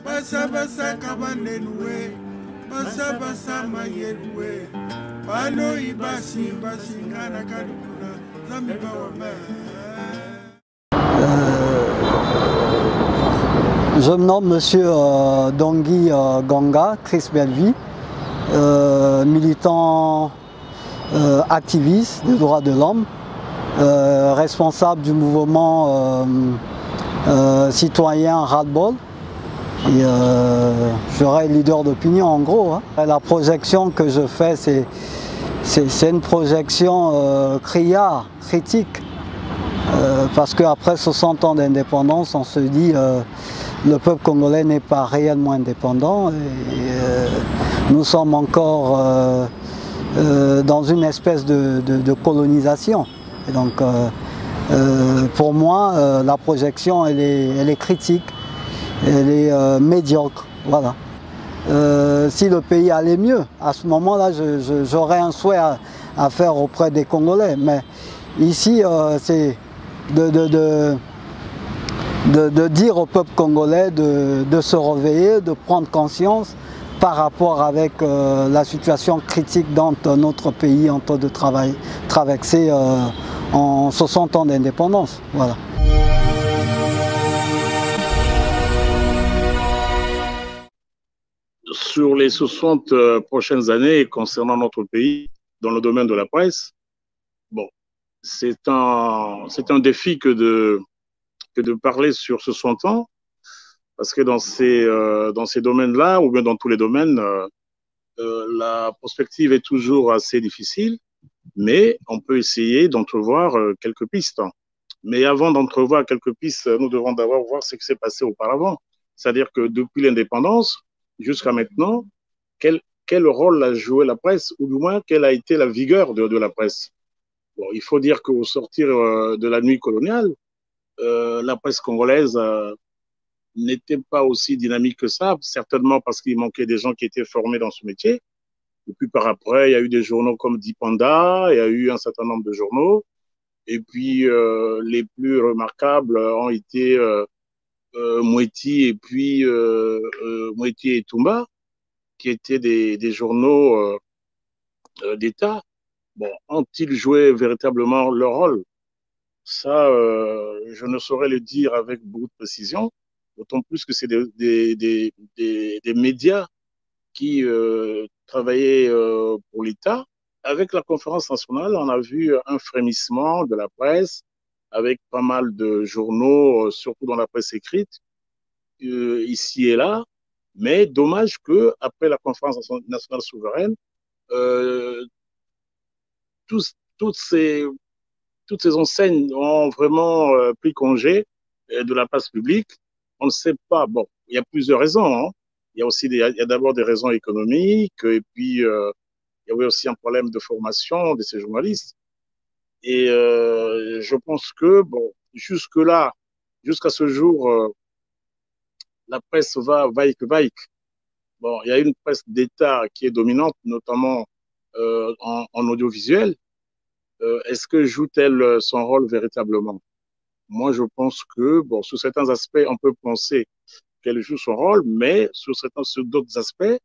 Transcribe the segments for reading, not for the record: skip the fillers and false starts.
basa basa kabanenwe, basa basa mayelwe, bano ibasi basi ngana kadukuna, zamiba wame. Je me nomme Monsieur Dongui Ganga, Chris Bellevue, militant activiste des droits de l'homme, responsable du mouvement citoyen Ras-le-Bol. Et je serai leader d'opinion en gros. Hein. La projection que je fais, c'est une projection critique. Parce qu'après 60 ans d'indépendance, on se dit le peuple congolais n'est pas réellement indépendant. Et, nous sommes encore dans une espèce de colonisation. Et donc, pour moi, la projection, elle est critique, elle est médiocre. Voilà. Si le pays allait mieux, à ce moment-là, j'aurais un souhait à faire auprès des Congolais. Mais ici, c'est de dire au peuple congolais de se réveiller, de prendre conscience par rapport avec la situation critique dont notre pays est en train de traverser en 60 ans d'indépendance. Voilà. Sur les 60 prochaines années concernant notre pays, dans le domaine de la presse, bon, c'est un défi que de parler sur 60 ans, parce que dans ces domaines-là, ou bien dans tous les domaines, la perspective est toujours assez difficile, mais on peut essayer d'entrevoir quelques pistes. Mais avant d'entrevoir quelques pistes, nous devons d'abord voir ce qui s'est passé auparavant. C'est-à-dire que depuis l'indépendance jusqu'à maintenant, quel rôle a joué la presse, ou du moins quelle a été la vigueur de la presse. Bon, il faut dire qu'au sortir de la nuit coloniale, la presse congolaise n'était pas aussi dynamique que ça, certainement parce qu'il manquait des gens qui étaient formés dans ce métier. Et puis par après, il y a eu des journaux comme Dipanda, il y a eu un certain nombre de journaux. Et puis les plus remarquables ont été Moueti et puis Moueti et Toumba, qui étaient des journaux d'État. Bon, ont-ils joué véritablement leur rôle? Ça, je ne saurais le dire avec beaucoup de précision, d'autant plus que c'est des médias qui travaillaient pour l'État. Avec la conférence nationale, on a vu un frémissement de la presse, avec pas mal de journaux, surtout dans la presse écrite, ici et là. Mais dommage qu'après la conférence nationale souveraine, euh, toutes ces enseignes ont vraiment pris congé de la place publique. On ne sait pas. Bon, il y a plusieurs raisons. Hein. Il y a d'abord des raisons économiques, et puis il y avait aussi un problème de formation de ces journalistes. Et je pense que, bon, jusque-là, jusqu'à ce jour, la presse va vaille. Bon, il y a une presse d'État qui est dominante, notamment en audiovisuel. Est-ce que joue-t-elle son rôle véritablement? Moi, je pense que, bon, sur certains aspects, on peut penser qu'elle joue son rôle, mais sur d'autres aspects,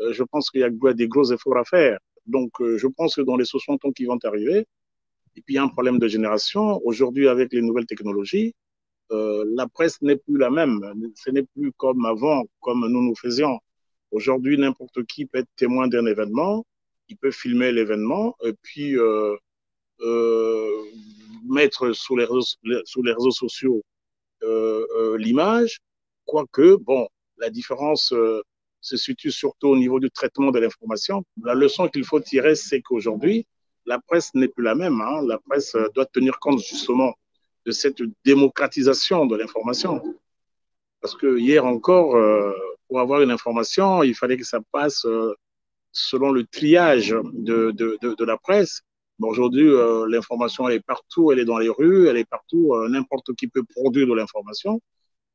je pense qu'il y a des gros efforts à faire. Donc, je pense que dans les 60 ans qui vont arriver, et puis il y a un problème de génération. Aujourd'hui, avec les nouvelles technologies, la presse n'est plus la même. Ce n'est plus comme avant, comme nous faisions. Aujourd'hui, n'importe qui peut être témoin d'un événement, il peut filmer l'événement, et puis mettre sur les réseaux sociaux l'image, quoique, bon, la différence se situe surtout au niveau du traitement de l'information. La leçon qu'il faut tirer, c'est qu'aujourd'hui, la presse n'est plus la même. Hein. La presse doit tenir compte justement de cette démocratisation de l'information. Parce que hier encore, pour avoir une information, il fallait que ça passe selon le triage de la presse. Bon, aujourd'hui, l'information elle est partout, elle est dans les rues, elle est partout, n'importe qui peut produire de l'information.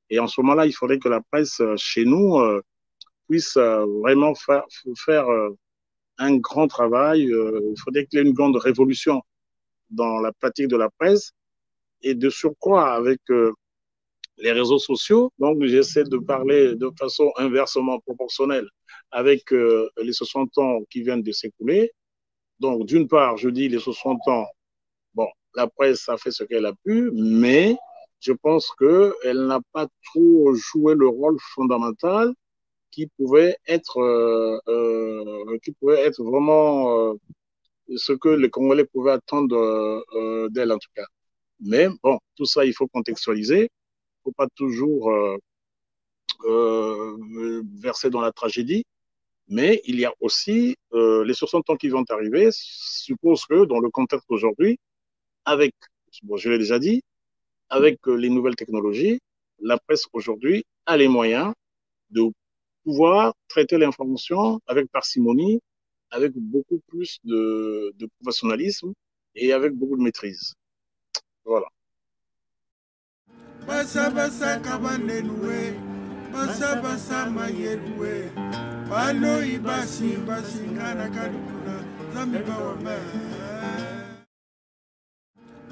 Et en ce moment-là, il faudrait que la presse chez nous puisse vraiment faire un grand travail. Il faudrait qu'il y ait une grande révolution dans la pratique de la presse. Et de surcroît, avec les réseaux sociaux. Donc, j'essaie de parler de façon inversement proportionnelle avec les 60 ans qui viennent de s'écouler. Donc, d'une part, je dis les 60 ans, bon, la presse a fait ce qu'elle a pu, mais je pense qu'elle n'a pas trop joué le rôle fondamental qui pouvait être vraiment ce que les Congolais pouvaient attendre d'elle, en tout cas. Mais bon, tout ça, il faut contextualiser. Il ne faut pas toujours verser dans la tragédie. Mais il y a aussi les 60 ans qui vont arriver, suppose que dans le contexte d'aujourd'hui, avec, bon, je l'ai déjà dit, avec les nouvelles technologies, la presse aujourd'hui a les moyens de pouvoir traiter l'information avec parcimonie, avec beaucoup plus de professionnalisme et avec beaucoup de maîtrise. Voilà. Basa basa kabanenwe, basa basa mayelwe, bano ibasi basi ngana kadukuna, zambi bawame.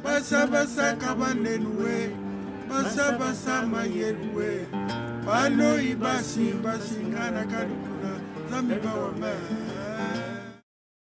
Basa basa kabanenwe, basa basa mayelwe, bano ibasi basi ngana kadukuna, zambi bawame.